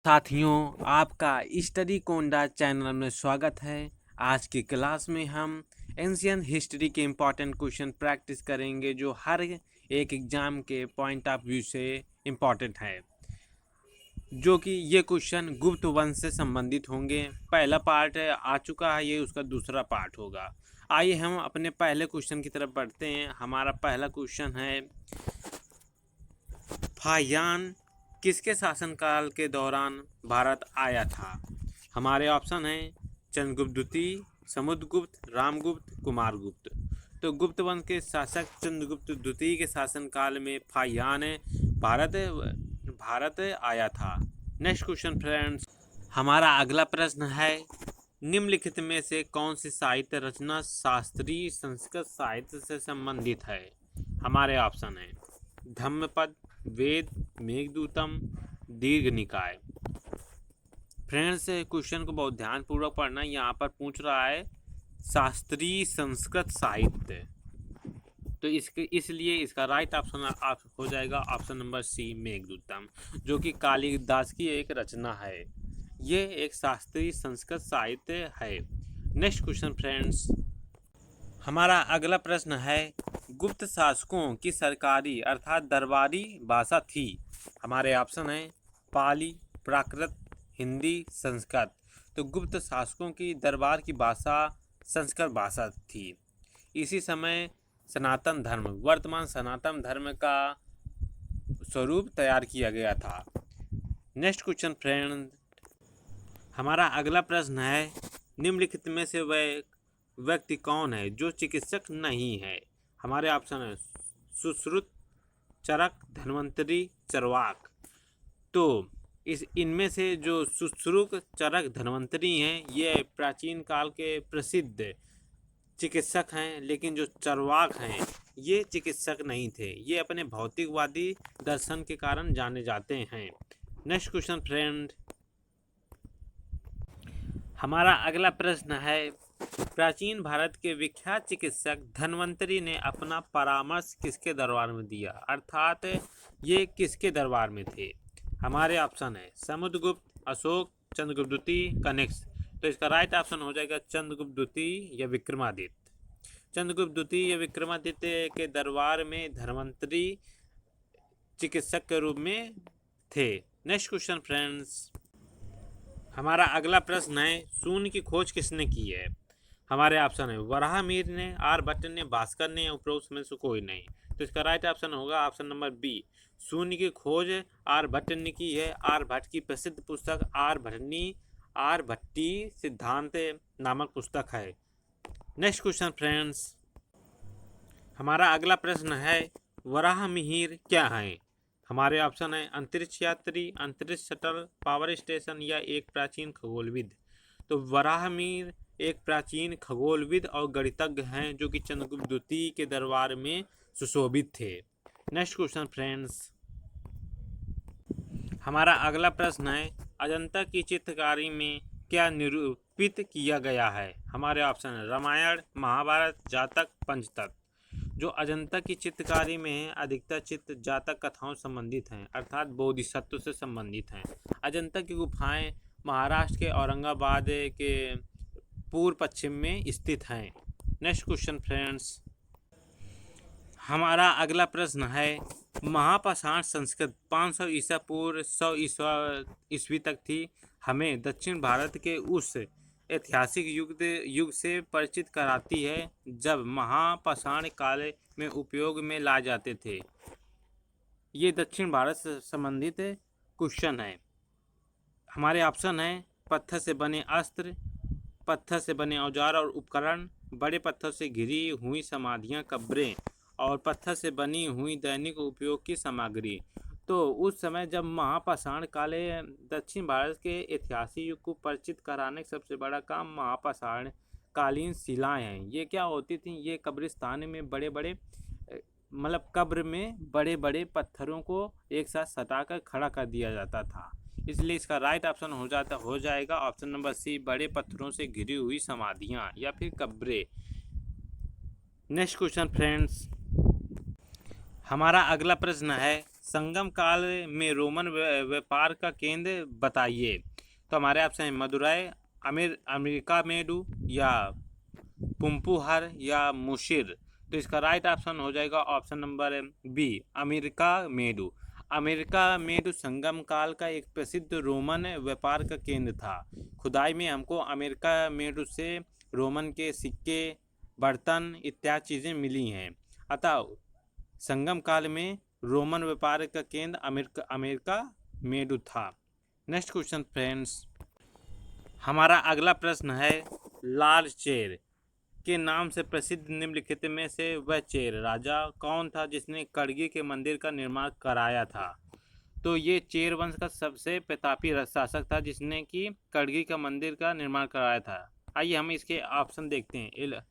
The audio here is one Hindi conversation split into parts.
साथियों, आपका स्टडी कोंडा चैनल में स्वागत है। आज की क्लास में हम एंशियंट हिस्ट्री के इम्पॉर्टेंट क्वेश्चन प्रैक्टिस करेंगे जो हर एक एग्जाम के पॉइंट ऑफ व्यू से इम्पॉर्टेंट है, जो कि ये क्वेश्चन गुप्त वंश से संबंधित होंगे। पहला पार्ट आ चुका है, ये उसका दूसरा पार्ट होगा। आइए हम अपने पहले क्वेश्चन की तरफ बढ़ते हैं। हमारा पहला क्वेश्चन है, फाहियान किसके शासनकाल के दौरान भारत आया था? हमारे ऑप्शन हैं चंद्रगुप्त द्वितीय, समुद्रगुप्त, रामगुप्त, कुमारगुप्त। तो गुप्त वंश के शासक चंद्रगुप्त द्वितीय के शासनकाल में फाहियान भारत आया था। नेक्स्ट क्वेश्चन फ्रेंड्स, हमारा अगला प्रश्न है, निम्नलिखित में से कौन सी साहित्य रचना शास्त्रीय संस्कृत साहित्य से संबंधित है? हमारे ऑप्शन हैं धम्मपद, वेद, मेघदूतम, दीर्घ निकाय। फ्रेंड्स, क्वेश्चन को बहुत ध्यानपूर्वक पढ़ना। यहाँ पर पूछ रहा है शास्त्रीय संस्कृत साहित्य, तो इसलिए इसका राइट ऑप्शन हो जाएगा ऑप्शन नंबर सी, मेघदूतम, जो कि कालिदास की एक रचना है। ये एक शास्त्रीय संस्कृत साहित्य है। नेक्स्ट क्वेश्चन फ्रेंड्स, हमारा अगला प्रश्न है, गुप्त शासकों की सरकारी अर्थात दरबारी भाषा थी? हमारे ऑप्शन हैं पाली, प्राकृत, हिंदी, संस्कृत। तो गुप्त शासकों की दरबार की भाषा संस्कृत भाषा थी। इसी समय सनातन धर्म, वर्तमान सनातन धर्म का स्वरूप तैयार किया गया था। नेक्स्ट क्वेश्चन फ्रेंड, हमारा अगला प्रश्न है, निम्नलिखित में से वह व्यक्ति कौन है जो चिकित्सक नहीं है? हमारे ऑप्शन है सुश्रुत, चरक, धन्वंतरी, चरवाक। तो इनमें से जो सुश्रुत, चरक, धन्वंतरी हैं, ये प्राचीन काल के प्रसिद्ध चिकित्सक हैं, लेकिन जो चरवाक हैं ये चिकित्सक नहीं थे। ये अपने भौतिकवादी दर्शन के कारण जाने जाते हैं। नेक्स्ट क्वेश्चन फ्रेंड, हमारा अगला प्रश्न है, प्राचीन भारत के विख्यात चिकित्सक धन्वंतरी ने अपना परामर्श किसके दरबार में दिया? अर्थात ये किसके दरबार में थे? हमारे ऑप्शन है समुद्रगुप्त, अशोक, चंद्रगुप्त द्वितीय, कनिष्क। तो इसका राइट ऑप्शन हो जाएगा चंद्रगुप्त द्वितीय या विक्रमादित्य। चंद्रगुप्त द्वितीय या विक्रमादित्य के दरबार में धन्वंतरी चिकित्सक के रूप में थे। नेक्स्ट क्वेश्चन फ्रेंड्स, हमारा अगला प्रश्न है, शून्य की खोज किसने की है? हमारे ऑप्शन है वराहमिहिर ने, आर्यभट्ट ने, भास्कर ने, उपरोक्त में से कोई नहीं। तो इसका राइट ऑप्शन होगा ऑप्शन नंबर बी, शून्य की खोज आर्यभट्ट ने की है। आर्यभट्ट की प्रसिद्ध पुस्तक आर्यभट्टी सिद्धांत नामक पुस्तक है। नेक्स्ट क्वेश्चन फ्रेंड्स, हमारा अगला प्रश्न है, वराहमिहिर क्या है? हमारे ऑप्शन है अंतरिक्ष यात्री, अंतरिक्ष शटल, पावर स्टेशन या एक प्राचीन खगोलविद। तो वराहमिहिर एक प्राचीन खगोलविद और गणितज्ञ हैं जो कि चंद्रगुप्त द्वितीय के दरबार में सुशोभित थे। नेक्स्ट क्वेश्चन फ्रेंड्स, हमारा अगला प्रश्न है, अजंता की चित्रकारी में क्या निरूपित किया गया है? हमारे ऑप्शन है रामायण, महाभारत, जातक, पंचतत्व। जो अजंता की चित्रकारी में है, अधिकतर चित्र जातक कथाओं संबंधित हैं, अर्थात बोधिसत्व से संबंधित हैं। अजंता की गुफाएं महाराष्ट्र के औरंगाबाद के पूर्व पश्चिम में स्थित हैं। नेक्स्ट क्वेश्चन फ्रेंड्स, हमारा अगला प्रश्न है, महापाषाण संस्कृत 500 ईसा पूर्व 100 ईस्वी तक थी। हमें दक्षिण भारत के उस ऐतिहासिक युग से परिचित कराती है जब महापाषाण काल में उपयोग में लाए जाते थे। ये दक्षिण भारत से संबंधित क्वेश्चन है। हमारे ऑप्शन है पत्थर से बने अस्त्र, पत्थर से बने औजार और उपकरण, बड़े पत्थर से घिरी हुई समाधियाँ, कब्रें और पत्थर से बनी हुई दैनिक उपयोग की सामग्री। तो उस समय जब महापाषाण काल दक्षिण भारत के ऐतिहासिक युग को परिचित कराने का सबसे बड़ा काम महापाषाण कालीन शिलाएं हैं। ये क्या होती थी? ये कब्रिस्तान में बड़े बड़े मतलब कब्र में बड़े बड़े पत्थरों को एक साथ सटाकर खड़ा कर दिया जाता था। इसलिए इसका राइट ऑप्शन हो जाएगा ऑप्शन नंबर सी, बड़े पत्थरों से घिरी हुई समाधियाँ या फिर कब्रें। नेक्स्ट क्वेश्चन फ्रेंड्स, हमारा अगला प्रश्न है, संगम काल में रोमन व्यापार का केंद्र बताइए। तो हमारे ऑप्शन है मदुरै, अमेरिका मेडू, या पुम्पुहर, या मुशिर। तो इसका राइट ऑप्शन हो जाएगा option number B, Arikamedu. Arikamedu Sangam काल का एक प्रसिद्ध रोमन व्यापार का केंद्र था। खुदाई में हमको अमेरिका मेडू से रोमन के सिक्के, बर्तन इत्यादि चीज़ें मिली हैं। अतः संगम काल में रोमन व्यापार का केंद्र अमेरिका मेडू था। नेक्स्ट क्वेश्चन फ्रेंड्स, हमारा अगला प्रश्न है लाल चेर के नाम से प्रसिद्ध निम्नलिखित में से वह चेर राजा कौन था जिसने कड़गी के मंदिर का निर्माण कराया था। तो ये चेर वंश का सबसे प्रतापी शासक था जिसने कि कड़गी का मंदिर का निर्माण कराया था। आइए हम इसके ऑप्शन देखते हैं।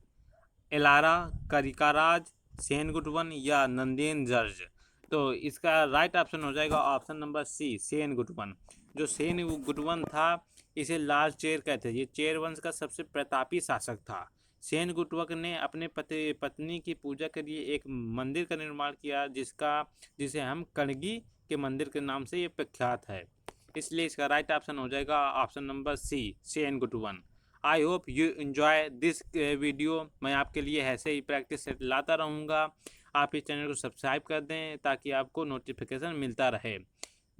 एलारा, करिकाराज, सेनगुटवन, या नंदेनजर्ज। तो इसका राइट ऑप्शन हो जाएगा ऑप्शन नंबर सी, सेनगुटवन। जो सेनगुटवन था इसे लाल चेर कहते हैं। ये चेर वंश का सबसे प्रतापी शासक था। सेनगुटवक ने अपने पत्नी की पूजा के लिए एक मंदिर का निर्माण किया जिसे हम कड़गी के मंदिर के नाम से ये प्रख्यात है। इसलिए इसका राइट ऑप्शन हो जाएगा option number C, Senguttuvan. I hope you enjoy this video. मैं आपके लिए ऐसे ही प्रैक्टिस सेट लाता रहूँगा। आप इस चैनल को सब्सक्राइब कर दें ताकि आपको नोटिफिकेशन मिलता रहे।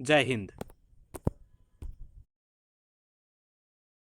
जय हिंद।